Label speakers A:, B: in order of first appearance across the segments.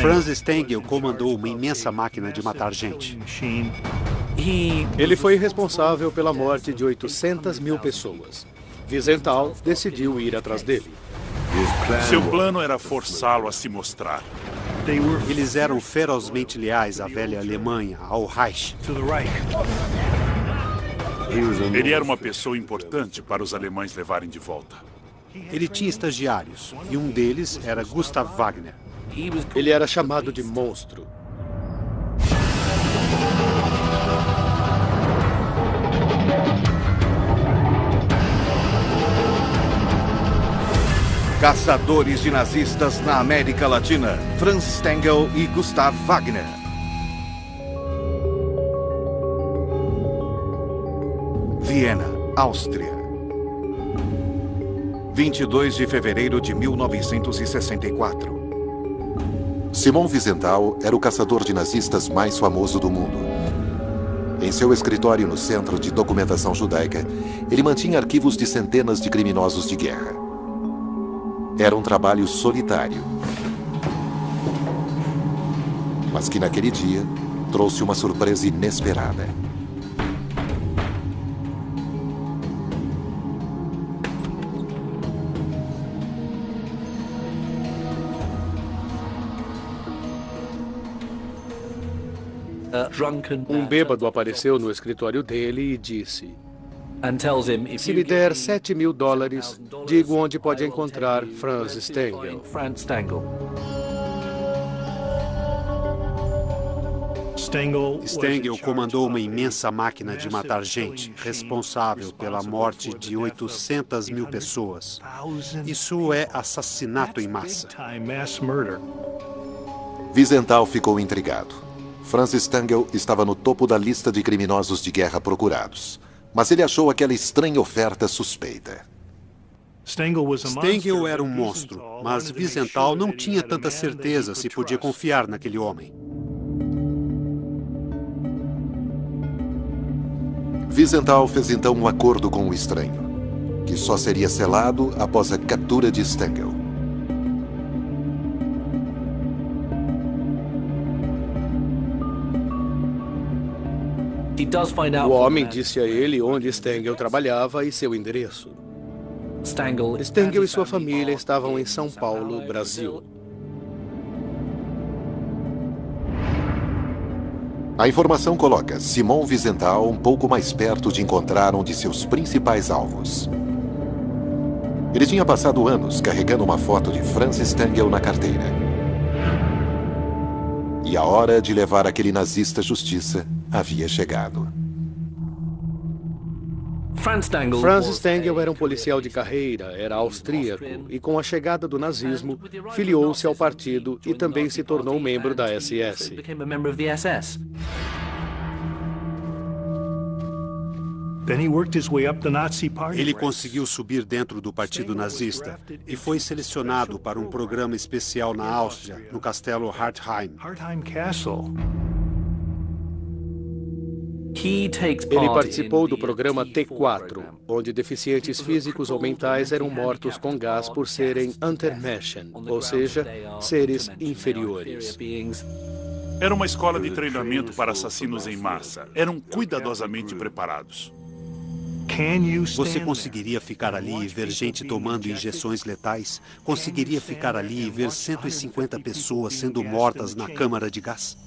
A: Franz Stengel comandou uma imensa máquina de matar gente.
B: Ele foi responsável pela morte de 800 mil pessoas. Wiesenthal decidiu ir atrás dele.
C: Seu plano era forçá-lo a se mostrar.
A: Eles eram ferozmente leais à velha Alemanha, ao Reich.
C: Ele era uma pessoa importante para os alemães levarem de volta.
A: Ele tinha estagiários, e um deles era Gustav Wagner.
B: Ele era chamado de monstro.
D: Caçadores de nazistas na América Latina, Franz Stengel e Gustav Wagner. Viena, Áustria. 22 de fevereiro de 1964.
E: Simon Wiesenthal era o caçador de nazistas mais famoso do mundo. Em seu escritório no Centro de Documentação Judaica, ele mantinha arquivos de centenas de criminosos de guerra. Era um trabalho solitário, mas que naquele dia trouxe uma surpresa inesperada.
B: Um bêbado apareceu no escritório dele e disse: "Se me der $7.000, digo onde pode encontrar Franz Stengel."
A: Stengel comandou uma imensa máquina de matar gente, responsável pela morte de 800 mil pessoas. Isso é assassinato em massa.
E: Wiesenthal ficou intrigado. Franz Stengel estava no topo da lista de criminosos de guerra procurados, mas ele achou aquela estranha oferta suspeita.
A: Stengel era um monstro, mas Wiesenthal não tinha tanta certeza se podia confiar naquele homem.
E: Wiesenthal fez então um acordo com o estranho, que só seria selado após a captura de Stengel.
B: O homem disse a ele onde Stengel trabalhava e seu endereço. Stengel e sua família estavam em São Paulo, Brasil.
E: A informação coloca Simon Wiesenthal um pouco mais perto de encontrar um de seus principais alvos. Ele tinha passado anos carregando uma foto de Franz Stengel na carteira. E a hora de levar aquele nazista à justiça havia chegado.
B: Franz Stengel era um policial de carreira, era austríaco e, com a chegada do nazismo, filiou-se ao partido e também se tornou membro da SS.
A: Ele conseguiu subir dentro do partido nazista e foi selecionado para um programa especial na Áustria, no castelo Hartheim.
B: Ele participou do programa T4, onde deficientes físicos ou mentais eram mortos com gás por serem Untermenschen, ou seja, seres inferiores.
C: Era uma escola de treinamento para assassinos em massa. Eram cuidadosamente preparados.
A: Você conseguiria ficar ali e ver gente tomando injeções letais? Conseguiria ficar ali e ver 150 pessoas sendo mortas na câmara de gás?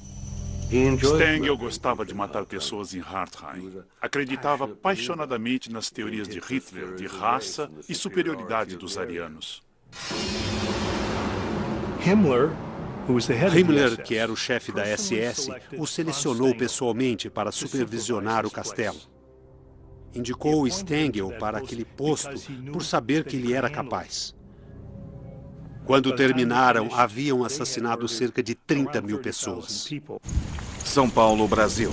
C: Stengel gostava de matar pessoas em Hartheim. Acreditava apaixonadamente nas teorias de Hitler de raça e superioridade dos arianos.
A: Himmler, que era o chefe da SS, o selecionou pessoalmente para supervisionar o castelo. Indicou Stengel para aquele posto por saber que ele era capaz. Quando terminaram, haviam assassinado cerca de 30 mil pessoas.
D: São Paulo, Brasil.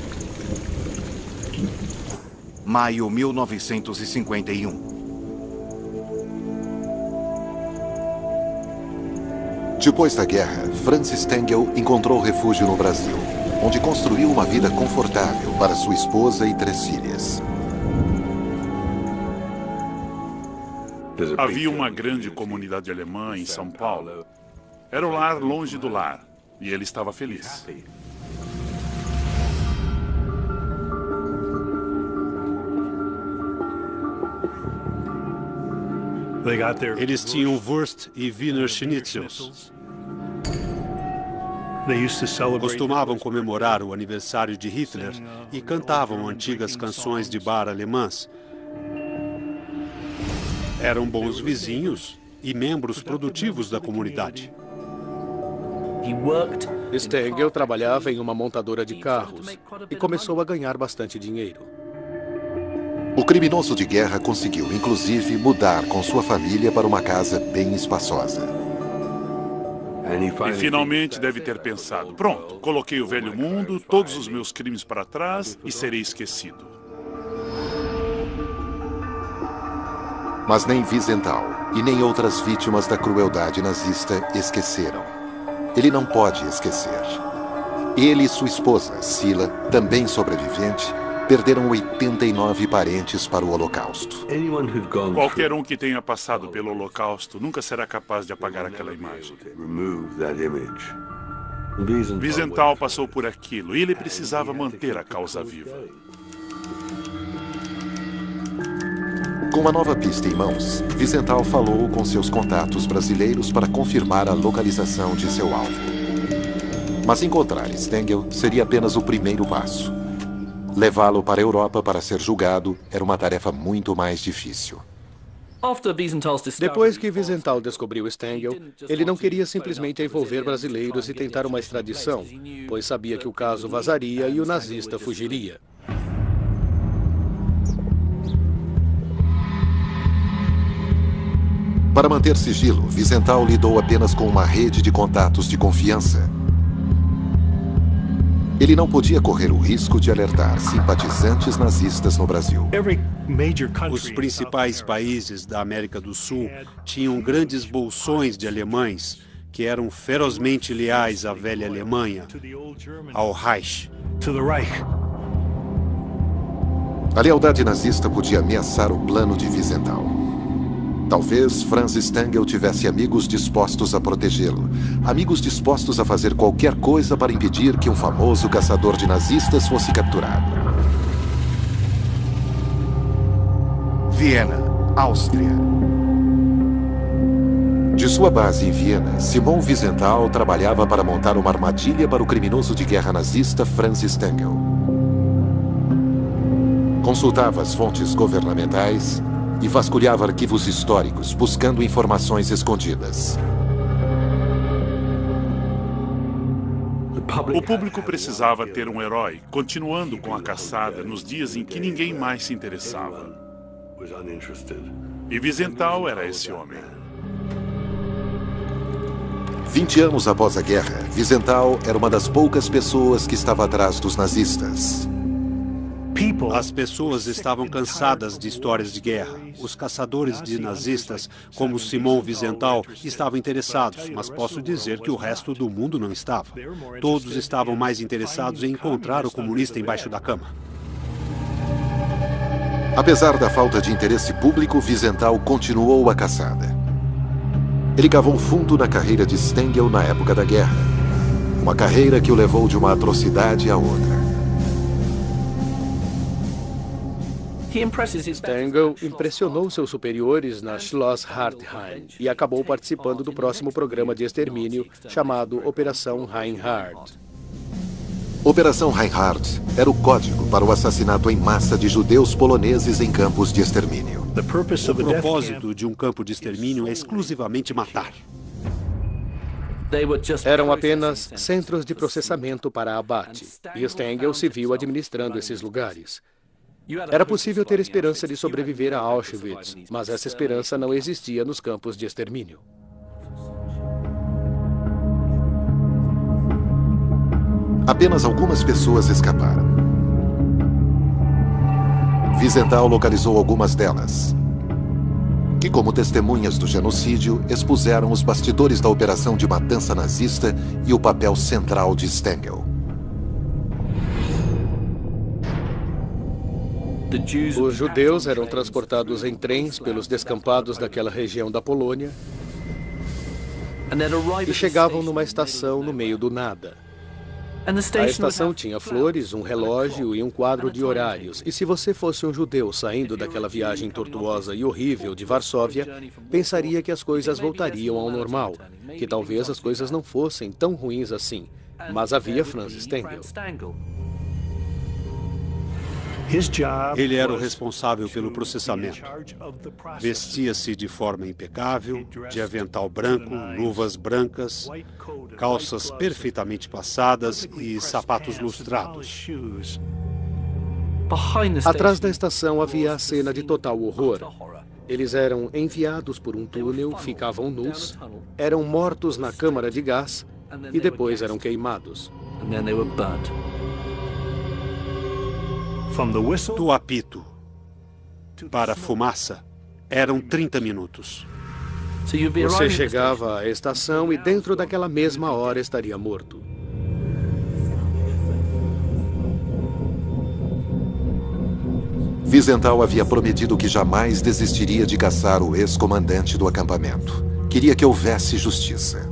D: Maio 1951.
E: Depois da guerra, Franz Stengel encontrou refúgio no Brasil, onde construiu uma vida confortável para sua esposa e 3 filhas.
C: Havia uma grande comunidade alemã em São Paulo. Era o lar longe do lar. E ele estava feliz.
A: Eles tinham Wurst e Wiener Schnitzels. Costumavam comemorar o aniversário de Hitler e cantavam antigas canções de bar alemãs. Eram bons vizinhos e membros produtivos da comunidade.
B: Stengel trabalhava em uma montadora de carros e começou a ganhar bastante dinheiro.
E: O criminoso de guerra conseguiu, inclusive, mudar com sua família para uma casa bem espaçosa.
C: E finalmente deve ter pensado, pronto, coloquei o velho mundo, todos os meus crimes para trás e serei esquecido.
E: Mas nem Wiesenthal e nem outras vítimas da crueldade nazista esqueceram. Ele não pode esquecer. Ele e sua esposa, Sila, também sobrevivente, perderam 89 parentes para o Holocausto.
C: Qualquer um que tenha passado pelo Holocausto nunca será capaz de apagar aquela imagem. Wiesenthal passou por aquilo e ele precisava manter a causa viva.
E: Com uma nova pista em mãos, Wiesenthal falou com seus contatos brasileiros para confirmar a localização de seu alvo. Mas encontrar Stengel seria apenas o primeiro passo. Levá-lo para a Europa para ser julgado era uma tarefa muito mais difícil.
B: Depois que Wiesenthal descobriu Stengel, ele não queria simplesmente envolver brasileiros e tentar uma extradição, pois sabia que o caso vazaria e o nazista fugiria.
E: Para manter sigilo, Wiesenthal lidou apenas com uma rede de contatos de confiança. Ele não podia correr o risco de alertar simpatizantes nazistas no Brasil.
A: Os principais países da América do Sul tinham grandes bolsões de alemães que eram ferozmente leais à velha Alemanha, ao Reich.
E: A lealdade nazista podia ameaçar o plano de Wiesenthal. Talvez Franz Stengel tivesse amigos dispostos a protegê-lo. Amigos dispostos a fazer qualquer coisa para impedir que um famoso caçador de nazistas fosse capturado.
D: Viena, Áustria.
E: De sua base em Viena, Simon Wiesenthal trabalhava para montar uma armadilha para o criminoso de guerra nazista Franz Stengel. Consultava as fontes governamentais e vasculhava arquivos históricos, buscando informações escondidas.
C: O público precisava ter um herói, continuando com a caçada nos dias em que ninguém mais se interessava. E Wiesenthal era esse homem.
E: 20 anos após a guerra, Wiesenthal era uma das poucas pessoas que estava atrás dos nazistas.
A: As pessoas estavam cansadas de histórias de guerra. Os caçadores de nazistas, como Simon Wiesenthal, estavam interessados, mas posso dizer que o resto do mundo não estava. Todos estavam mais interessados em encontrar o comunista embaixo da cama.
E: Apesar da falta de interesse público, Wiesenthal continuou a caçada. Ele cavou fundo na carreira de Stengel na época da guerra. Uma carreira que o levou de uma atrocidade a outra.
B: Stengel impressionou seus superiores na Schloss Hartheim e acabou participando do próximo programa de extermínio chamado Operação Reinhard.
E: Operação Reinhard era o código para o assassinato em massa de judeus poloneses em campos de extermínio.
A: O propósito de um campo de extermínio é exclusivamente matar.
B: Eram apenas centros de processamento para abate, e Stengel se viu administrando esses lugares. Era possível ter esperança de sobreviver a Auschwitz, mas essa esperança não existia nos campos de extermínio.
E: Apenas algumas pessoas escaparam. Wiesenthal localizou algumas delas, que, como testemunhas do genocídio, expuseram os bastidores da operação de matança nazista e o papel central de Stengel.
B: Os judeus eram transportados em trens pelos descampados daquela região da Polônia e chegavam numa estação no meio do nada. A estação tinha flores, um relógio e um quadro de horários. E se você fosse um judeu saindo daquela viagem tortuosa e horrível de Varsóvia, pensaria que as coisas voltariam ao normal, que talvez as coisas não fossem tão ruins assim. Mas havia Franz Stengel.
A: Ele era o responsável pelo processamento. Vestia-se de forma impecável, de avental branco, luvas brancas, calças perfeitamente passadas e sapatos lustrados.
B: Atrás da estação havia a cena de total horror. Eles eram enviados por um túnel, ficavam nus, eram mortos na câmara de gás e depois eram queimados.
A: Do apito para a fumaça, eram 30 minutos.
B: Você chegava à estação e dentro daquela mesma hora estaria morto.
E: Wiesenthal havia prometido que jamais desistiria de caçar o ex-comandante do acampamento. Queria que houvesse justiça.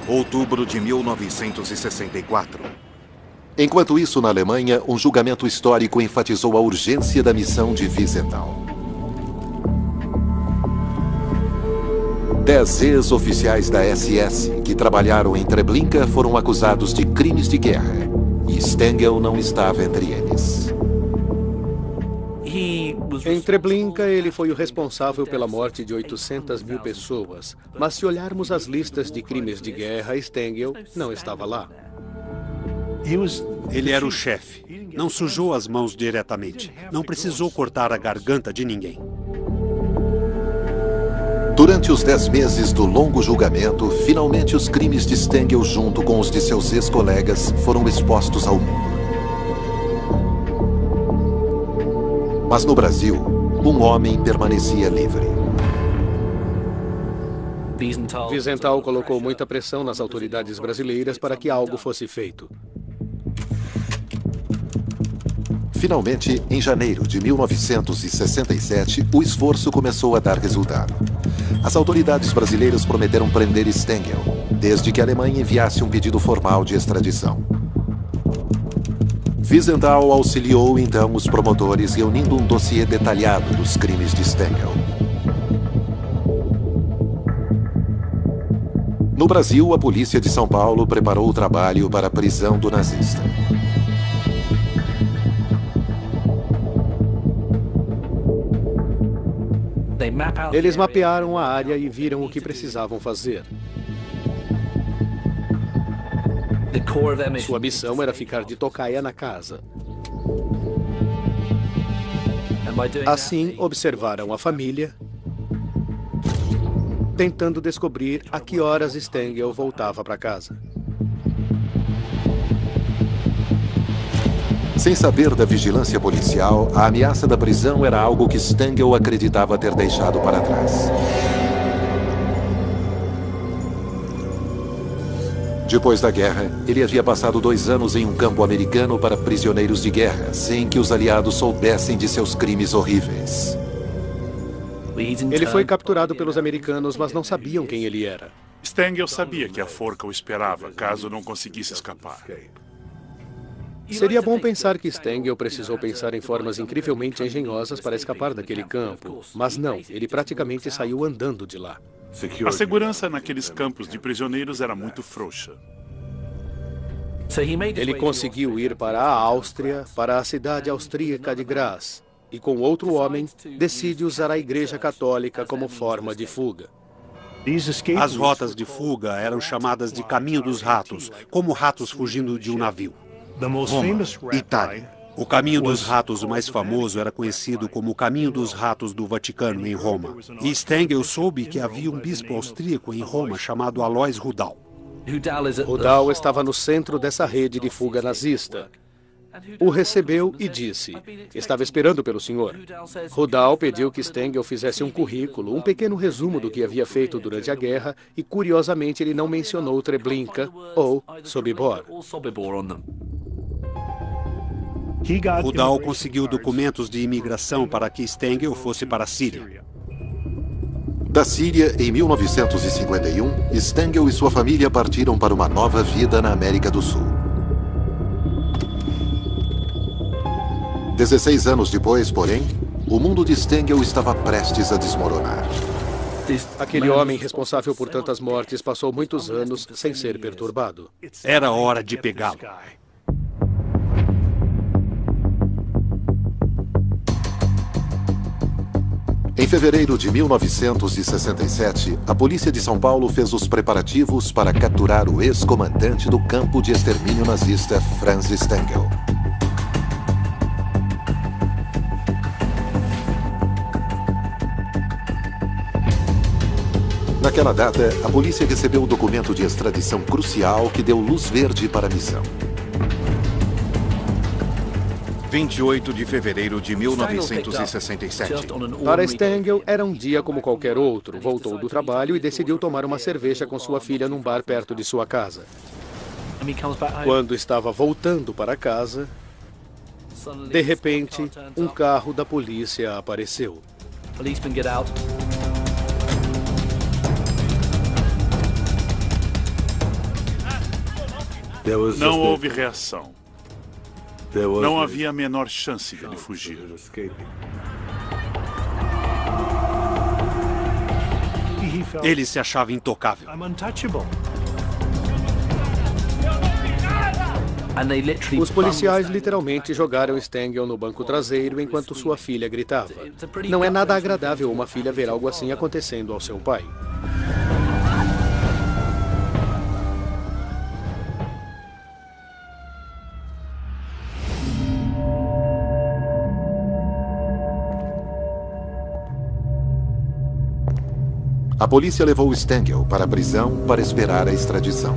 D: Outubro de 1964.
E: Enquanto isso, na Alemanha, um julgamento histórico enfatizou a urgência da missão de Wiesenthal. 10 ex-oficiais da SS que trabalharam em Treblinka foram acusados de crimes de guerra, e Stengel não estava entre eles.
B: Em Treblinka, ele foi o responsável pela morte de 800.000 pessoas, mas se olharmos as listas de crimes de guerra, Stengel não estava lá.
A: Ele era o chefe. Não sujou as mãos diretamente. Não precisou cortar a garganta de ninguém.
E: Durante os 10 meses do longo julgamento, finalmente os crimes de Stengel, junto com os de seus ex-colegas, foram expostos ao mundo. Mas no Brasil, um homem permanecia livre.
B: Wiesenthal colocou muita pressão nas autoridades brasileiras para que algo fosse feito.
E: Finalmente, em janeiro de 1967, o esforço começou a dar resultado. As autoridades brasileiras prometeram prender Stengel, desde que a Alemanha enviasse um pedido formal de extradição. Wiesenthal auxiliou então os promotores, reunindo um dossiê detalhado dos crimes de Stengel. No Brasil, a polícia de São Paulo preparou o trabalho para a prisão do nazista.
B: Eles mapearam a área e viram o que precisavam fazer. Sua missão era ficar de tocaia na casa. Assim, observaram a família, tentando descobrir a que horas Stengel voltava para casa.
E: Sem saber da vigilância policial, a ameaça da prisão era algo que Stengel acreditava ter deixado para trás. Depois da guerra, ele havia passado 2 anos em um campo americano para prisioneiros de guerra, sem que os aliados soubessem de seus crimes horríveis.
B: Ele foi capturado pelos americanos, mas não sabiam quem ele era.
C: Stengel sabia que a forca o esperava, caso não conseguisse escapar.
B: Seria bom pensar que Stengel precisou pensar em formas incrivelmente engenhosas para escapar daquele campo, mas não, ele praticamente saiu andando de lá.
C: A segurança naqueles campos de prisioneiros era muito frouxa.
B: Ele conseguiu ir para a Áustria, para a cidade austríaca de Graz, e com outro homem, decide usar a Igreja Católica como forma de fuga.
A: As rotas de fuga eram chamadas de Caminho dos Ratos, como ratos fugindo de um navio.
E: Roma, Itália.
A: O Caminho dos Ratos mais famoso era conhecido como o Caminho dos Ratos do Vaticano, em Roma. E Stengel soube que havia um bispo austríaco em Roma chamado Alois Rudal.
B: Rudal estava no centro dessa rede de fuga nazista. O recebeu e disse: estava esperando pelo senhor. Rudal pediu que Stengel fizesse um currículo, um pequeno resumo do que havia feito durante a guerra, e curiosamente ele não mencionou Treblinka ou Sobibor.
A: Rudal conseguiu documentos de imigração para que Stengel fosse para a Síria.
E: Da Síria, em 1951, Stengel e sua família partiram para uma nova vida na América do Sul. 16 anos depois, porém, o mundo de Stengel estava prestes a desmoronar.
B: Aquele homem responsável por tantas mortes passou muitos anos sem ser perturbado.
A: Era hora de pegá-lo.
E: Em fevereiro de 1967, a polícia de São Paulo fez os preparativos para capturar o ex-comandante do campo de extermínio nazista, Franz Stengel. Naquela data, a polícia recebeu o documento de extradição crucial que deu luz verde para a missão.
D: 28 de fevereiro de 1967.
B: Para Stengel, era um dia como qualquer outro. Voltou do trabalho e decidiu tomar uma cerveja com sua filha num bar perto de sua casa. Quando estava voltando para casa, de repente, um carro da polícia apareceu.
C: Não houve reação. Não havia a menor chance de ele fugir.
A: Ele se achava intocável.
B: Os policiais literalmente jogaram Stengel no banco traseiro enquanto sua filha gritava. Não é nada agradável uma filha ver algo assim acontecendo ao seu pai.
E: A polícia levou Stengel para a prisão para esperar a extradição.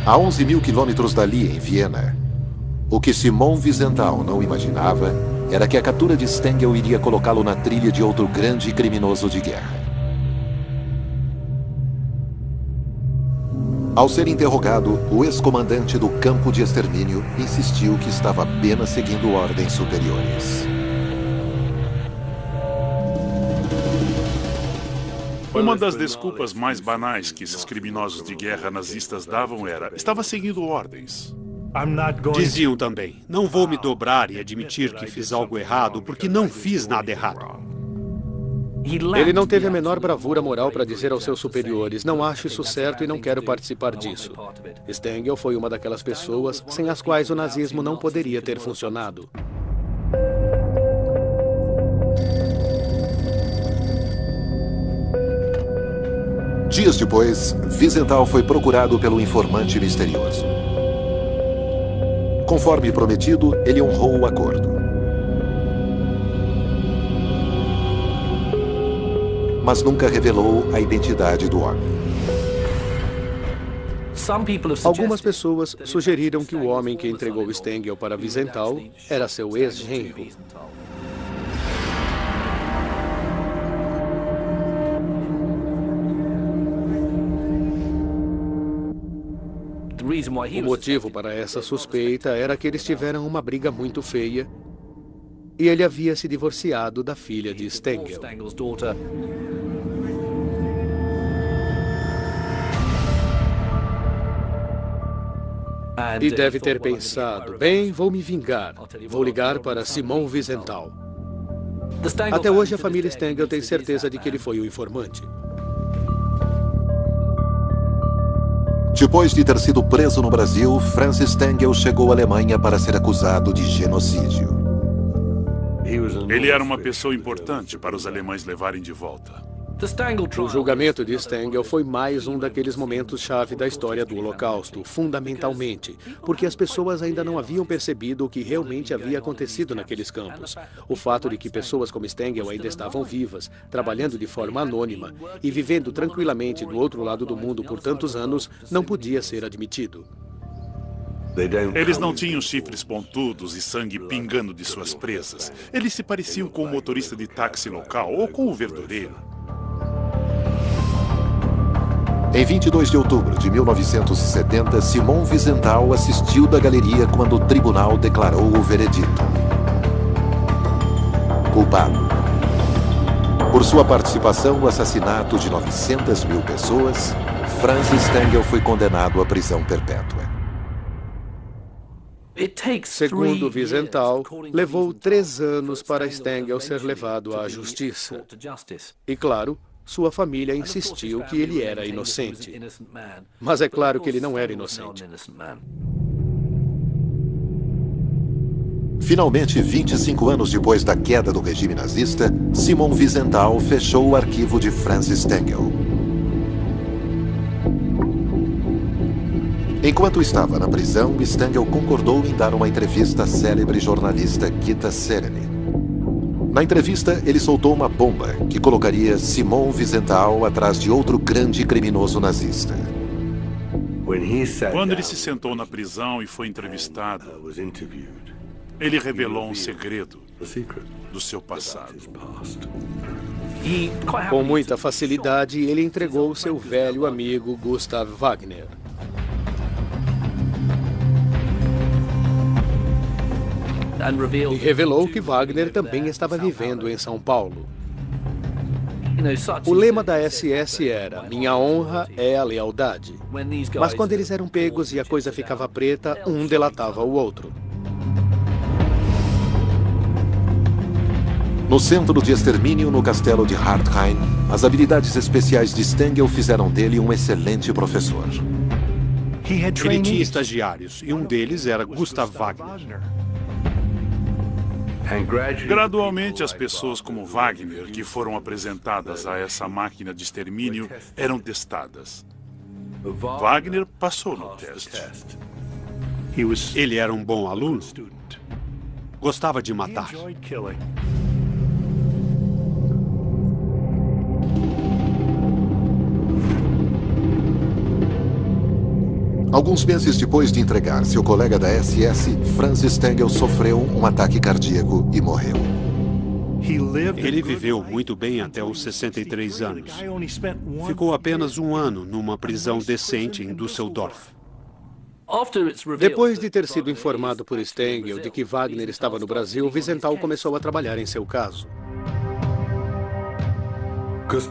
E: A 11 mil quilômetros dali, em Viena, o que Simon Wiesenthal não imaginava era que a captura de Stengel iria colocá-lo na trilha de outro grande criminoso de guerra. Ao ser interrogado, o ex-comandante do campo de extermínio insistiu que estava apenas seguindo ordens superiores.
C: Uma das desculpas mais banais que esses criminosos de guerra nazistas davam era: estava seguindo ordens.
A: Diziam também: não vou me dobrar e admitir que fiz algo errado, porque não fiz nada errado.
B: Ele não teve a menor bravura moral para dizer aos seus superiores: não acho isso certo e não quero participar disso. Stengel foi uma daquelas pessoas sem as quais o nazismo não poderia ter funcionado.
E: Dias depois, Wiesenthal foi procurado pelo informante misterioso. Conforme prometido, ele honrou o acordo. Mas nunca revelou a identidade do homem.
B: Algumas pessoas sugeriram que o homem que entregou Stengel para Wiesenthal era seu ex-genro. O motivo para essa suspeita era que eles tiveram uma briga muito feia e ele havia se divorciado da filha de Stengel. E deve ter pensado: bem, vou me vingar. Vou ligar para Simon Wiesenthal. Até hoje a família Stengel tem certeza de que ele foi o informante.
E: Depois de ter sido preso no Brasil, Franz Stengel chegou à Alemanha para ser acusado de genocídio.
C: Ele era uma pessoa importante para os alemães levarem de volta.
B: O julgamento de Stengel foi mais um daqueles momentos-chave da história do Holocausto, fundamentalmente, porque as pessoas ainda não haviam percebido o que realmente havia acontecido naqueles campos. O fato de que pessoas como Stengel ainda estavam vivas, trabalhando de forma anônima e vivendo tranquilamente do outro lado do mundo por tantos anos, não podia ser admitido.
C: Eles não tinham chifres pontudos e sangue pingando de suas presas. Eles se pareciam com o motorista de táxi local ou com o verdureiro.
E: Em 22 de outubro de 1970, Simon Wiesenthal assistiu da galeria quando o tribunal declarou o veredito: culpado. Por sua participação no assassinato de 900 mil pessoas, Francis Stengel foi condenado à prisão perpétua.
B: Segundo Wiesenthal, levou 3 anos para Stengel ser levado à justiça. E, claro, sua família insistiu que ele era inocente. Mas é claro que ele não era inocente.
E: Finalmente, 25 anos depois da queda do regime nazista, Simon Wiesenthal fechou o arquivo de Francis Stengel. Enquanto estava na prisão, Stengel concordou em dar uma entrevista à célebre jornalista Gitta Sereny. Na entrevista, ele soltou uma bomba que colocaria Simon Wiesenthal atrás de outro grande criminoso nazista.
C: Quando ele se sentou na prisão e foi entrevistado, ele revelou um segredo do seu passado.
B: Com muita facilidade, ele entregou seu velho amigo Gustav Wagner. E revelou que Wagner também estava vivendo em São Paulo. O lema da SS era: minha honra é a lealdade. Mas quando eles eram pegos e a coisa ficava preta, um delatava o outro.
E: No centro de extermínio no castelo de Hartheim, as habilidades especiais de Stengel fizeram dele um excelente professor.
A: Ele tinha estagiários, e um deles era Gustav Wagner.
C: Gradualmente, as pessoas como Wagner, que foram apresentadas a essa máquina de extermínio, eram testadas. Wagner passou no teste.
A: Ele era um bom aluno. Gostava de matar.
E: Alguns meses depois de entregar seu colega da SS, Francis Stengel sofreu um ataque cardíaco e morreu.
A: Ele viveu muito bem até os 63 anos. Ficou apenas 1 ano numa prisão decente em Düsseldorf.
B: Depois de ter sido informado por Stengel de que Wagner estava no Brasil, Wiesenthal começou a trabalhar em seu caso.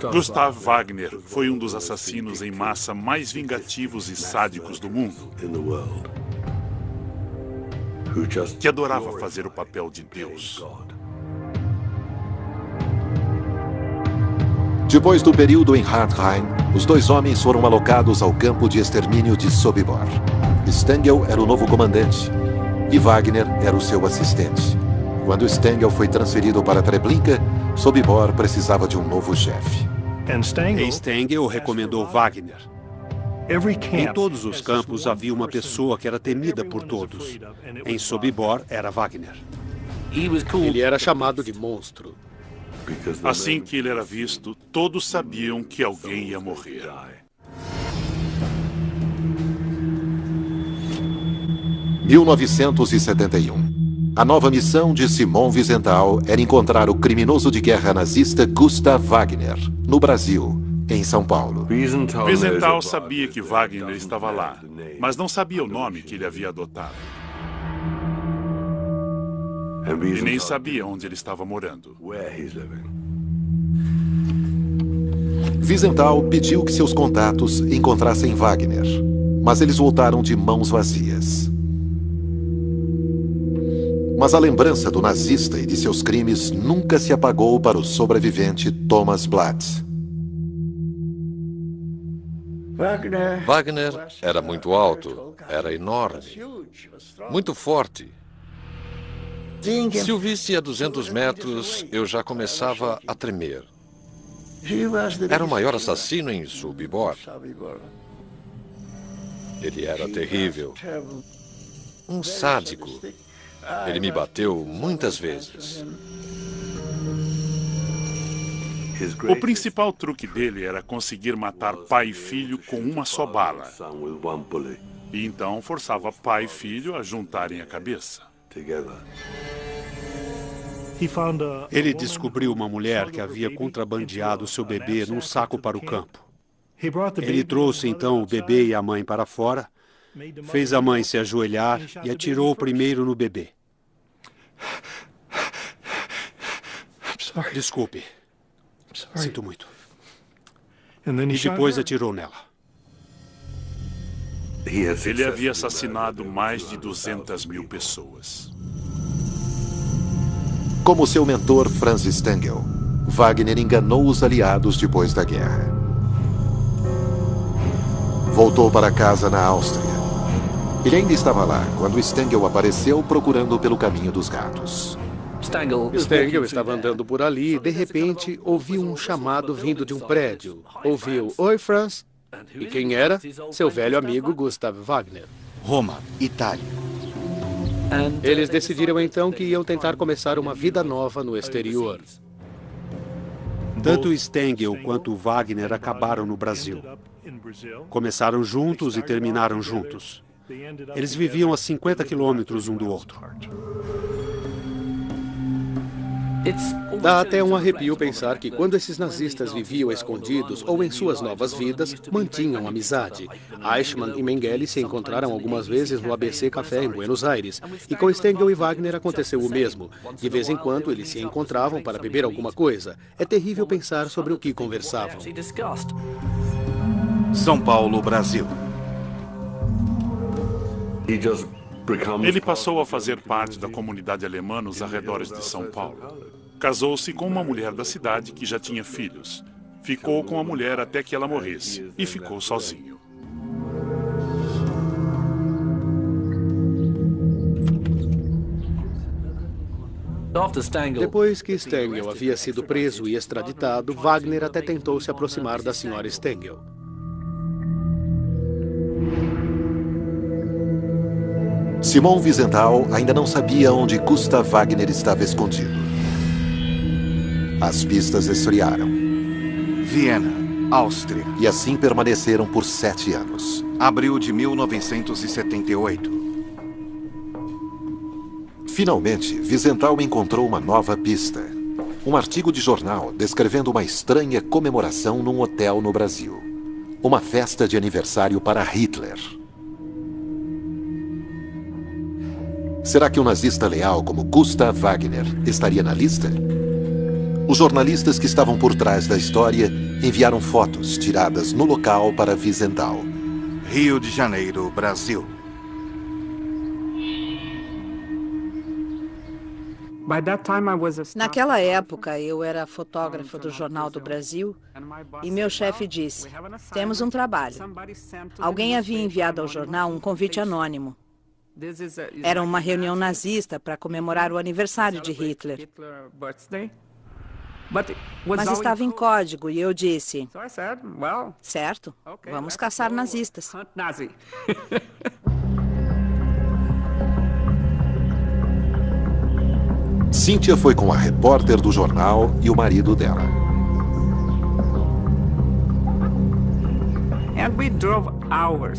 C: Gustav Wagner foi um dos assassinos em massa mais vingativos e sádicos do mundo, que adorava fazer o papel de Deus.
E: Depois do período em Hartheim, os 2 homens foram alocados ao campo de extermínio de Sobibor. Stengel era o novo comandante e Wagner era o seu assistente. Quando Stengel foi transferido para Treblinka, Sobibor precisava de um novo chefe.
A: E Stengel recomendou Wagner. Em todos os campos havia uma pessoa que era temida por todos. Em Sobibor era Wagner.
B: Ele era chamado de monstro.
C: Assim que ele era visto, todos sabiam que alguém ia morrer.
E: Em 1971. A nova missão de Simon Wiesenthal era encontrar o criminoso de guerra nazista Gustav Wagner, no Brasil, em São Paulo.
C: Wiesenthal sabia que Wagner estava lá, mas não sabia o nome que ele havia adotado. E nem sabia onde ele estava morando.
E: Wiesenthal pediu que seus contatos encontrassem Wagner, mas eles voltaram de mãos vazias. Mas a lembrança do nazista e de seus crimes nunca se apagou para o sobrevivente Thomas Blatt.
F: Wagner era muito alto, era enorme, muito forte. Se o visse a 200 metros, eu já começava a tremer. Era o maior assassino em Sobibor. Ele era terrível. Um sádico. Ele me bateu muitas vezes.
C: O principal truque dele era conseguir matar pai e filho com uma só bala. E então forçava pai e filho a juntarem a cabeça.
A: Ele descobriu uma mulher que havia contrabandeado seu bebê num saco para o campo. Ele trouxe então o bebê e a mãe para fora, fez a mãe se ajoelhar e atirou primeiro no bebê. Desculpe. Sinto muito. E depois atirou nela.
C: Ele havia assassinado mais de 200.000 pessoas.
E: Como seu mentor Franz Stengel, Wagner enganou os aliados depois da guerra. Voltou para casa na Áustria. Ele ainda estava lá quando Stengel apareceu procurando pelo caminho dos gatos.
B: Stengel estava andando por ali e, de repente, ouviu um chamado vindo de um prédio. Ouviu, "Oi, Franz." E quem era? Seu velho amigo Gustav Wagner.
D: Roma, Itália.
B: Eles decidiram então que iam tentar começar uma vida nova no exterior.
A: Tanto Stengel quanto Wagner acabaram no Brasil. Começaram juntos e terminaram juntos. Eles viviam a 50 quilômetros um do outro.
B: Dá até um arrepio pensar que quando esses nazistas viviam escondidos ou em suas novas vidas, mantinham amizade. Eichmann e Mengele se encontraram algumas vezes no ABC Café em Buenos Aires. E com Stengel e Wagner aconteceu o mesmo. De vez em quando eles se encontravam para beber alguma coisa. É terrível pensar sobre o que conversavam.
D: São Paulo, Brasil.
C: Ele passou a fazer parte da comunidade alemã nos arredores de São Paulo. Casou-se com uma mulher da cidade que já tinha filhos. Ficou com a mulher até que ela morresse e ficou sozinho.
B: Depois que Stengel havia sido preso e extraditado, Wagner até tentou se aproximar da senhora Stengel.
E: Simon Wiesenthal ainda não sabia onde Gustav Wagner estava escondido. As pistas esfriaram.
D: Viena, Áustria.
E: E assim permaneceram por 7 anos.
D: Abril de 1978.
E: Finalmente, Wiesenthal encontrou uma nova pista. Um artigo de jornal descrevendo uma estranha comemoração num hotel no Brasil. Uma festa de aniversário para Hitler. Será que um nazista leal como Gustav Wagner estaria na lista? Os jornalistas que estavam por trás da história enviaram fotos tiradas no local para Wiesenthal.
D: Rio de Janeiro, Brasil.
G: Naquela época, eu era fotógrafo do Jornal do Brasil e meu chefe disse, temos um trabalho. Alguém havia enviado ao jornal um convite anônimo. Era uma reunião nazista para comemorar o aniversário de Hitler. Mas estava em código e eu disse, certo, vamos caçar nazistas.
E: Cíntia foi com a repórter do jornal e o marido dela.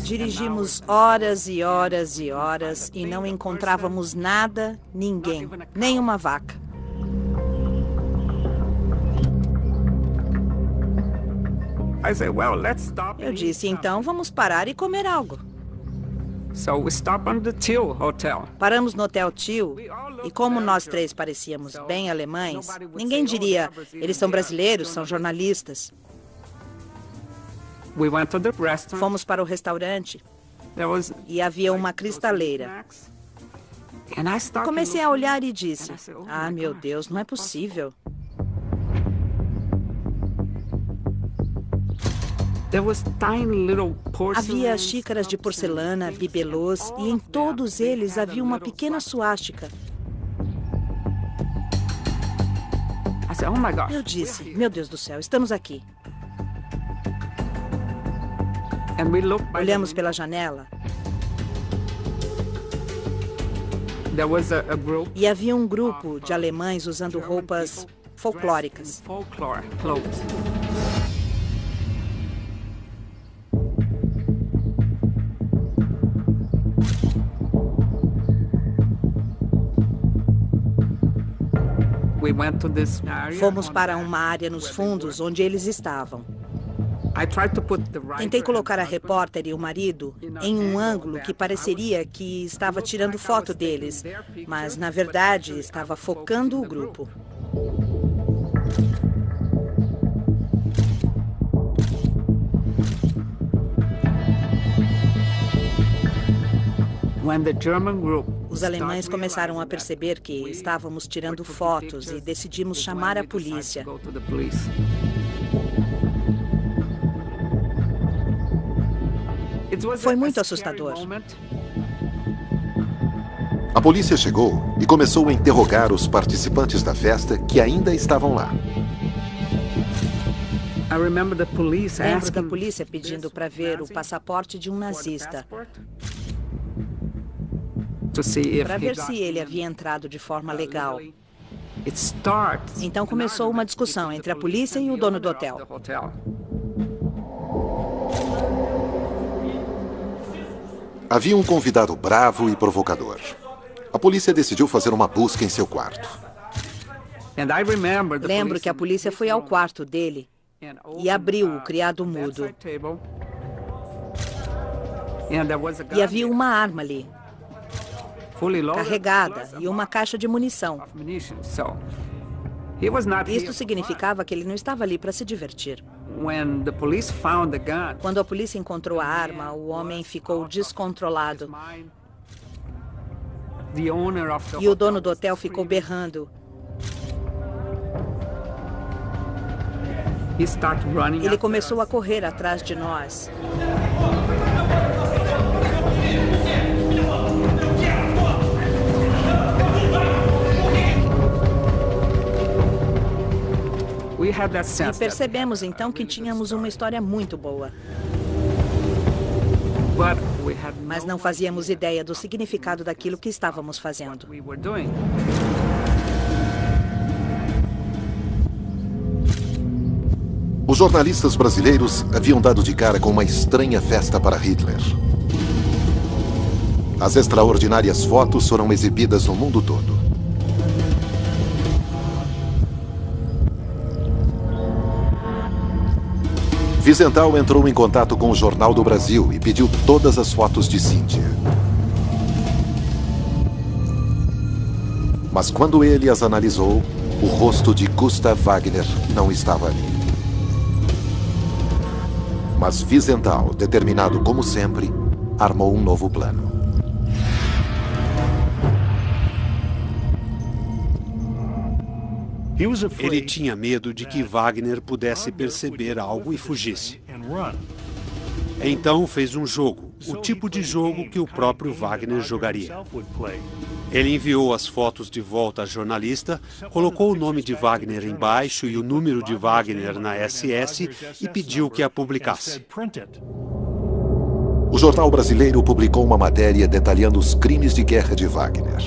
G: Dirigimos horas e horas e horas e não encontrávamos nada, ninguém, nem uma vaca. Eu disse, então vamos parar e comer algo. Paramos no Hotel Till e como nós três parecíamos bem alemães, ninguém diria, eles são brasileiros, são jornalistas. Fomos para o restaurante e havia uma cristaleira. Comecei a olhar e disse, ah, meu Deus, não é possível. Havia xícaras de porcelana, bibelôs, e em todos eles havia uma pequena suástica. Eu disse, meu Deus do céu, estamos aqui. Olhamos pela janela. E havia um grupo de alemães usando roupas folclóricas. Fomos para uma área nos fundos onde eles estavam. Tentei colocar a repórter e o marido em um ângulo que pareceria que estava tirando foto deles, mas, na verdade, estava focando o grupo. Os alemães começaram a perceber que estávamos tirando fotos e decidimos chamar a polícia. Foi muito assustador.
E: A polícia chegou e começou a interrogar os participantes da festa que ainda estavam lá.
G: Lembro da polícia pedindo para ver o passaporte de um nazista, para ver se ele havia entrado de forma legal. Então começou uma discussão entre a polícia e o dono do hotel.
E: Havia um convidado bravo e provocador. A polícia decidiu fazer uma busca em seu quarto.
G: Lembro que a polícia foi ao quarto dele e abriu o criado mudo. E havia uma arma ali, carregada, e uma caixa de munição. Isto significava que ele não estava ali para se divertir. Quando a polícia encontrou a arma, o homem ficou descontrolado. E o dono do hotel ficou berrando. Ele começou a correr atrás de nós. E percebemos então que tínhamos uma história muito boa. Mas não fazíamos ideia do significado daquilo que estávamos fazendo.
E: Os jornalistas brasileiros haviam dado de cara com uma estranha festa para Hitler. As extraordinárias fotos foram exibidas no mundo todo. Wiesenthal entrou em contato com o Jornal do Brasil e pediu todas as fotos de Cíntia. Mas quando ele as analisou, o rosto de Gustav Wagner não estava ali. Mas Wiesenthal, determinado como sempre, armou um novo plano.
A: Ele tinha medo de que Wagner pudesse perceber algo e fugisse. Então fez um jogo, o tipo de jogo que o próprio Wagner jogaria. Ele enviou as fotos de volta à jornalista, colocou o nome de Wagner embaixo e o número de Wagner na SS e pediu que a publicasse.
E: O jornal brasileiro publicou uma matéria detalhando os crimes de guerra de Wagner.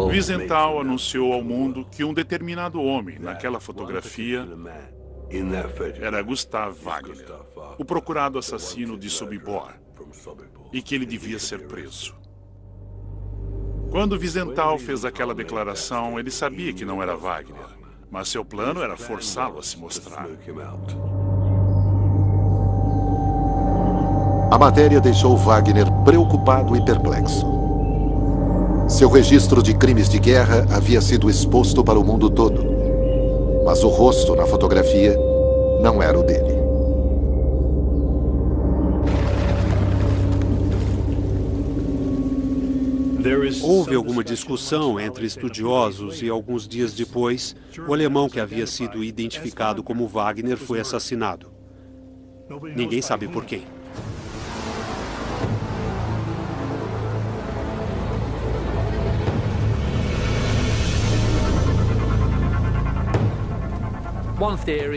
C: Wiesenthal anunciou ao mundo que um determinado homem naquela fotografia era Gustav Wagner, o procurado assassino de Sobibor, e que ele devia ser preso. Quando Wiesenthal fez aquela declaração, ele sabia que não era Wagner, mas seu plano era forçá-lo a se mostrar.
E: A matéria deixou Wagner preocupado e perplexo. Seu registro de crimes de guerra havia sido exposto para o mundo todo, mas o rosto na fotografia não era o dele.
A: Houve alguma discussão entre estudiosos e alguns dias depois, o alemão que havia sido identificado como Wagner foi assassinado. Ninguém sabe por quem.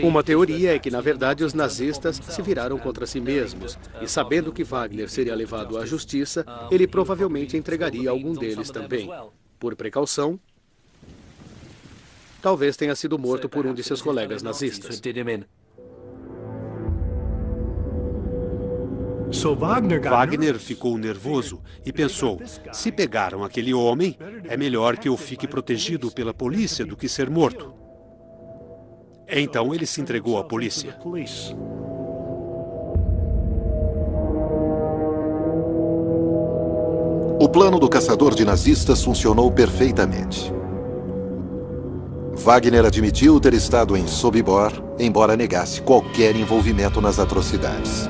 B: Uma teoria é que, na verdade, os nazistas se viraram contra si mesmos e, sabendo que Wagner seria levado à justiça, ele provavelmente entregaria algum deles também. Por precaução, talvez tenha sido morto por um de seus colegas nazistas.
A: Wagner ficou nervoso e pensou, se pegaram aquele homem, é melhor que eu fique protegido pela polícia do que ser morto. Então ele se entregou à polícia.
E: O plano do caçador de nazistas funcionou perfeitamente. Wagner admitiu ter estado em Sobibor, embora negasse qualquer envolvimento nas atrocidades.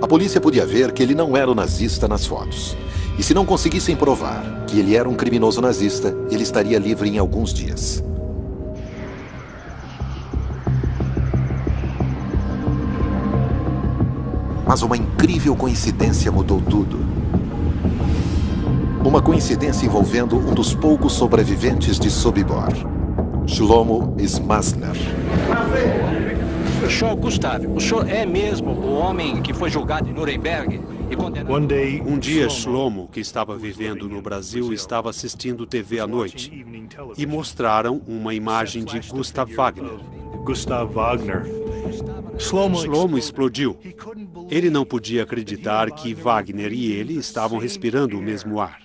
E: A polícia podia ver que ele não era o nazista nas fotos. E se não conseguissem provar que ele era um criminoso nazista, ele estaria livre em alguns dias. Mas uma incrível coincidência mudou tudo. Uma coincidência envolvendo um dos poucos sobreviventes de Sobibor, Shlomo Smasner.
H: Senhor Gustavo, o senhor é mesmo o homem que foi julgado em Nuremberg e condenado?
A: Um dia, Shlomo, que estava vivendo no Brasil, estava assistindo TV à noite e mostraram uma imagem de Gustav Wagner. Shlomo explodiu. Ele não podia acreditar que Wagner e ele estavam respirando o mesmo ar.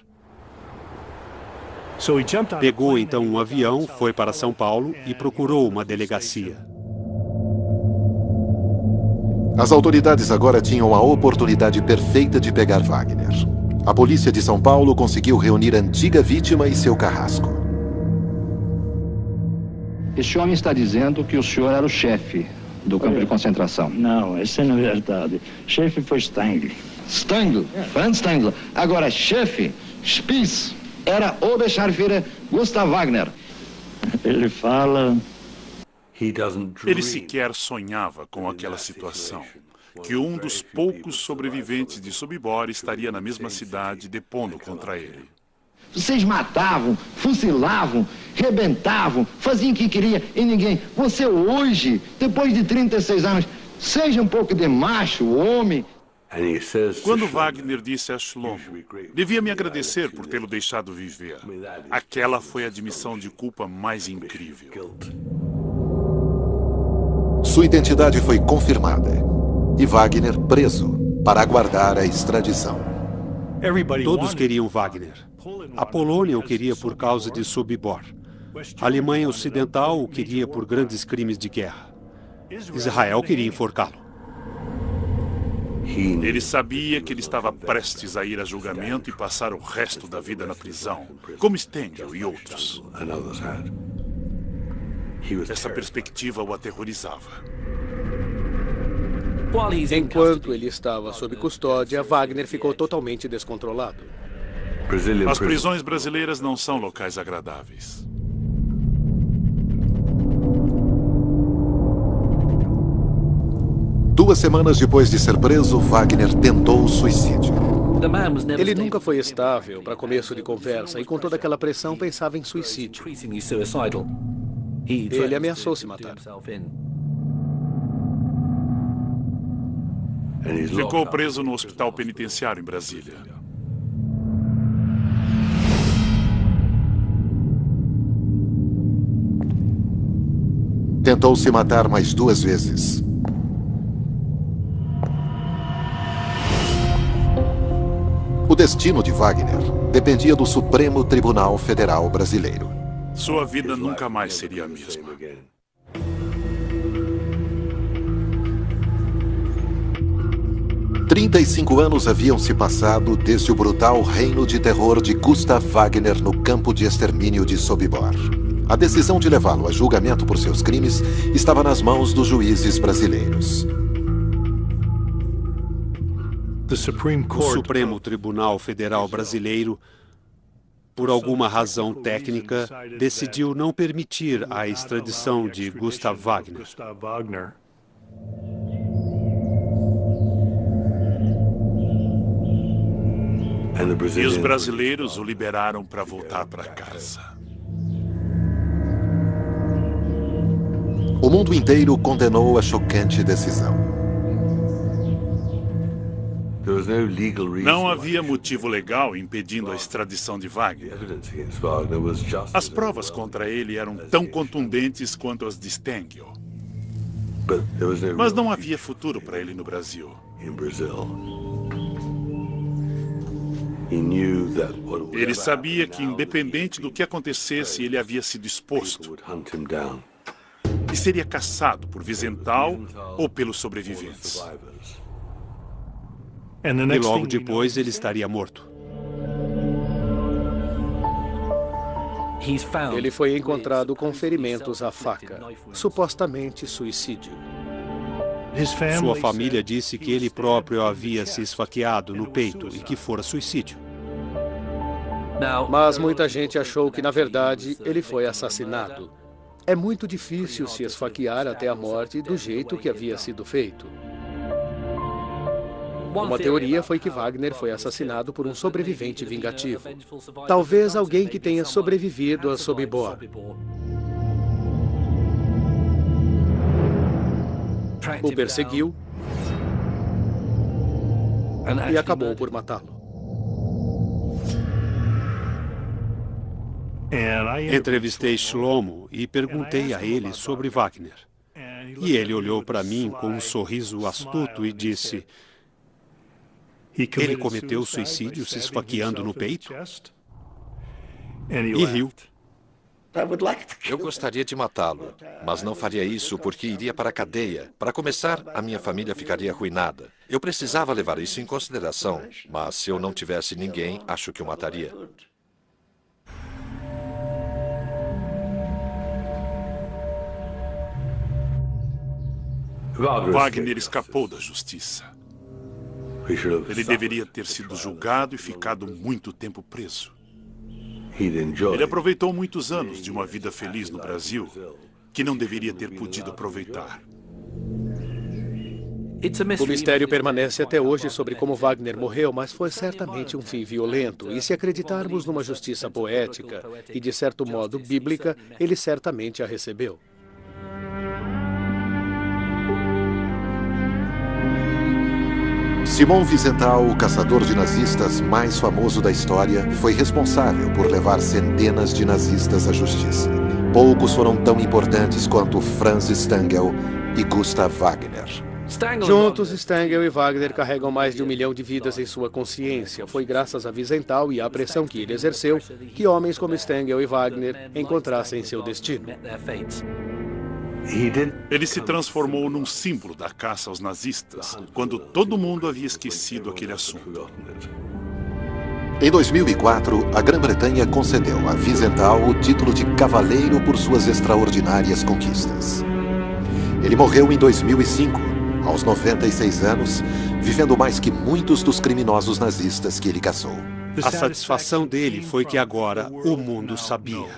A: Pegou então um avião, foi para São Paulo e procurou uma delegacia.
E: As autoridades agora tinham a oportunidade perfeita de pegar Wagner. A polícia de São Paulo conseguiu reunir a antiga vítima e seu carrasco.
I: Este homem está dizendo que o senhor era o chefe do campo de concentração.
J: Não, isso não é verdade. Chefe foi Stangl.
I: Stangl? Franz Stangl. Agora, chefe, Spitz, era Oberscharführer Gustav Wagner.
J: Ele fala...
C: Ele sequer sonhava com aquela situação, que um dos poucos sobreviventes de Sobibor estaria na mesma cidade depondo contra ele.
I: Vocês matavam, fuzilavam, rebentavam, faziam o que queria e ninguém. Você hoje, depois de 36 anos, seja um pouco de macho, homem.
C: Quando Wagner disse a Shlomo, devia me agradecer por tê-lo deixado viver. Aquela foi a admissão de culpa mais incrível.
E: Sua identidade foi confirmada e Wagner preso para aguardar a extradição.
A: Todos queriam Wagner. A Polônia o queria por causa de Sobibor. A Alemanha Ocidental o queria por grandes crimes de guerra. Israel queria enforcá-lo.
C: Ele sabia que ele estava prestes a ir a julgamento e passar o resto da vida na prisão, como Stengel e outros. Essa perspectiva o aterrorizava.
B: Enquanto ele estava sob custódia, Wagner ficou totalmente descontrolado.
C: As prisões brasileiras não são locais agradáveis.
E: Duas semanas depois de ser preso, Wagner tentou o suicídio.
B: Ele nunca foi estável para começo de conversa e com toda aquela pressão pensava em suicídio. Ele ameaçou se matar.
C: Ficou preso no hospital penitenciário em Brasília.
E: Tentou se matar mais 2 vezes. O destino de Wagner dependia do Supremo Tribunal Federal Brasileiro.
C: Sua vida nunca mais seria a mesma.
E: "35 anos haviam se passado desde o brutal reino de terror de Gustav Wagner no campo de extermínio de Sobibor. A decisão de levá-lo a julgamento por seus crimes estava nas mãos dos juízes brasileiros.
A: O Supremo Tribunal Federal Brasileiro, por alguma razão técnica, decidiu não permitir a extradição de Gustav Wagner.
C: E os brasileiros o liberaram para voltar para casa.
E: O mundo inteiro condenou a chocante decisão.
C: Não havia motivo legal impedindo a extradição de Wagner. As provas contra ele eram tão contundentes quanto as de Stengel. Mas não havia futuro para ele no Brasil. Ele sabia que, independente do que acontecesse, ele havia sido exposto e seria caçado por Wiesenthal ou pelos sobreviventes.
A: E logo depois ele estaria morto.
B: Ele foi encontrado com ferimentos à faca, supostamente suicídio.
A: Sua família disse que ele próprio havia se esfaqueado no peito e que fora suicídio.
B: Mas muita gente achou que, na verdade, ele foi assassinado. É muito difícil se esfaquear até a morte do jeito que havia sido feito. Uma teoria foi que Wagner foi assassinado por um sobrevivente vingativo. Talvez alguém que tenha sobrevivido a Sobibor. O perseguiu e acabou por matá-lo.
A: Entrevistei Shlomo e perguntei a ele sobre Wagner. E ele olhou para mim com um sorriso astuto e disse: ele cometeu suicídio se esfaqueando no peito? E riu.
F: Eu gostaria de matá-lo, mas não faria isso porque iria para a cadeia. Para começar, a minha família ficaria arruinada. Eu precisava levar isso em consideração, mas se eu não tivesse ninguém, acho que o mataria.
C: Wagner escapou da justiça. Ele deveria ter sido julgado e ficado muito tempo preso. Ele aproveitou muitos anos de uma vida feliz no Brasil que não deveria ter podido aproveitar.
B: O mistério permanece até hoje sobre como Wagner morreu, mas foi certamente um fim violento. E se acreditarmos numa justiça poética e, de certo modo, bíblica, ele certamente a recebeu.
E: Simon Wiesenthal, o caçador de nazistas mais famoso da história, foi responsável por levar centenas de nazistas à justiça. Poucos foram tão importantes quanto Franz Stangl e Gustav Wagner.
B: Juntos, Stangl e Wagner carregam mais de 1 milhão de vidas em sua consciência. Foi graças a Wiesenthal e à pressão que ele exerceu que homens como Stangl e Wagner encontrassem seu destino.
C: Ele se transformou num símbolo da caça aos nazistas, quando todo mundo havia esquecido aquele assunto.
E: Em 2004, a Grã-Bretanha concedeu a Wiesenthal o título de Cavaleiro por suas extraordinárias conquistas. Ele morreu em 2005, aos 96 anos, vivendo mais que muitos dos criminosos nazistas que ele caçou.
A: A satisfação dele foi que agora o mundo sabia.